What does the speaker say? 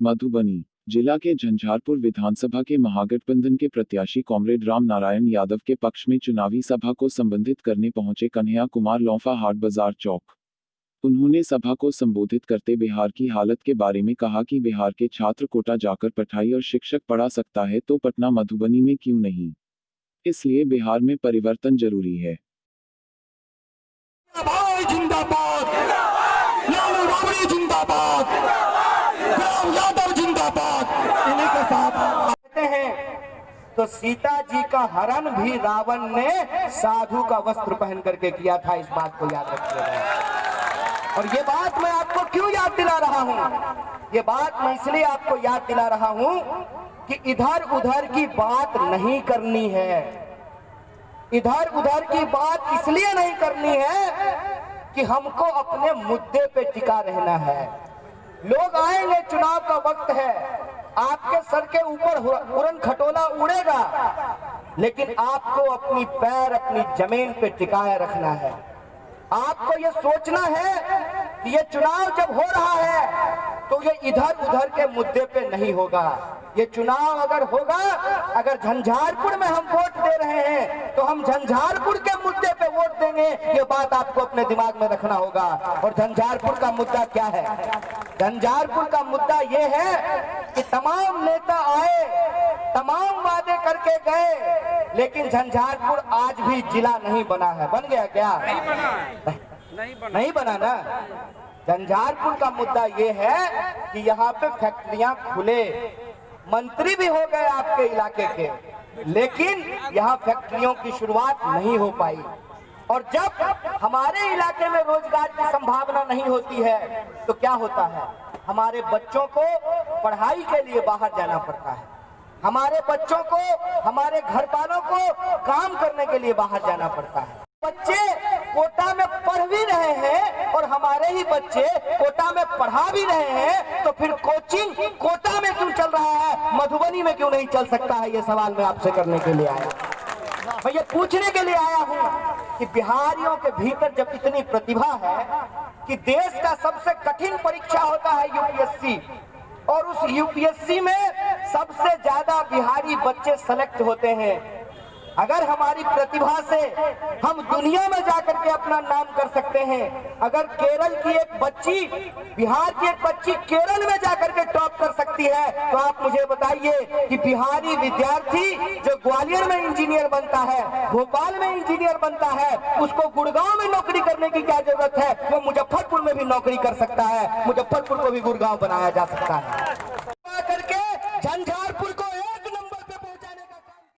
मधुबनी जिला के झंझारपुर विधानसभा के महागठबंधन के प्रत्याशी कॉमरेड राम नारायण यादव के पक्ष में चुनावी सभा को संबोधित करने पहुंचे कन्हैया कुमार लौफा हाट बाजार चौक। उन्होंने सभा को संबोधित करते बिहार की हालत के बारे में कहा कि बिहार के छात्र कोटा जाकर पढ़ाई और शिक्षक पढ़ा सकता है तो पटना मधुबनी में क्यों नहीं, इसलिए बिहार में परिवर्तन जरूरी है। तो सीता जी का हरण भी रावण ने साधु का वस्त्र पहन करके किया था, इस बात को याद रखिएगा। और ये बात मैं आपको क्यों याद दिला रहा हूँ, ये बात मैं इसलिए आपको याद दिला रहा हूँ कि इधर उधर की बात नहीं करनी है। इधर उधर की बात इसलिए नहीं करनी है कि हमको अपने मुद्दे पे टिका रहना है। लोग आएंगे, चुनाव का वक्त है, आपके सर के ऊपर उड़न खटोला उड़ेगा, लेकिन आपको अपनी पैर अपनी जमीन पे टिकाए रखना है। आपको ये सोचना है कि ये चुनाव जब हो रहा है तो ये इधर उधर के मुद्दे पे नहीं होगा। ये चुनाव अगर होगा, अगर झंझारपुर में हम वोट दे रहे हैं तो हम झंझारपुर के मुद्दे पे वोट देंगे, ये बात आपको अपने दिमाग में रखना होगा। और झंझारपुर का मुद्दा क्या है? झंझारपुर का मुद्दा ये है कि तमाम नेता आए, तमाम वादे करके गए, लेकिन झंझारपुर आज भी जिला नहीं बना है। बन गया क्या? नहीं बना ना। झंझारपुर का मुद्दा ये है कि यहाँ पे फैक्ट्रियां खुले, मंत्री भी हो गए आपके इलाके के, लेकिन यहाँ फैक्ट्रियों की शुरुआत नहीं हो पाई। और जब हमारे इलाके में रोजगार की संभावना नहीं होती है तो क्या होता है? हमारे बच्चों को पढ़ाई के लिए बाहर जाना पड़ता है, हमारे बच्चों को, हमारे घर वालों को काम करने के लिए बाहर जाना पड़ता है। बच्चे कोटा में पढ़ भी रहे हैं और हमारे ही बच्चे कोटा में पढ़ा भी रहे हैं, तो फिर कोचिंग कोटा में क्यों चल रहा है, मधुबनी में क्यों नहीं चल सकता है? ये सवाल मैं आपसे करने के लिए आया, मैं ये पूछने के लिए आया हूँ कि बिहारियों के भीतर जब इतनी प्रतिभा है कि देश का सबसे कठिन परीक्षा होता है यूपीएससी, और उस यूपीएससी में सबसे ज्यादा बिहारी बच्चे सेलेक्ट होते हैं। अगर हमारी प्रतिभा से हम दुनिया में जाकर के अपना नाम कर सकते हैं, अगर केरल की एक बच्ची, बिहार की एक बच्ची केरल में जाकर के टॉप कर सकती है, तो आप मुझे बताइए कि बिहारी विद्यार्थी जो ग्वालियर में इंजीनियर बनता है, भोपाल में इंजीनियर बनता है, उसको गुड़गांव में नौकरी करने की क्या जरूरत है? वो मुजफ्फरपुर में भी नौकरी कर सकता है, मुजफ्फरपुर को भी गुड़गांव बनाया जा सकता है। करके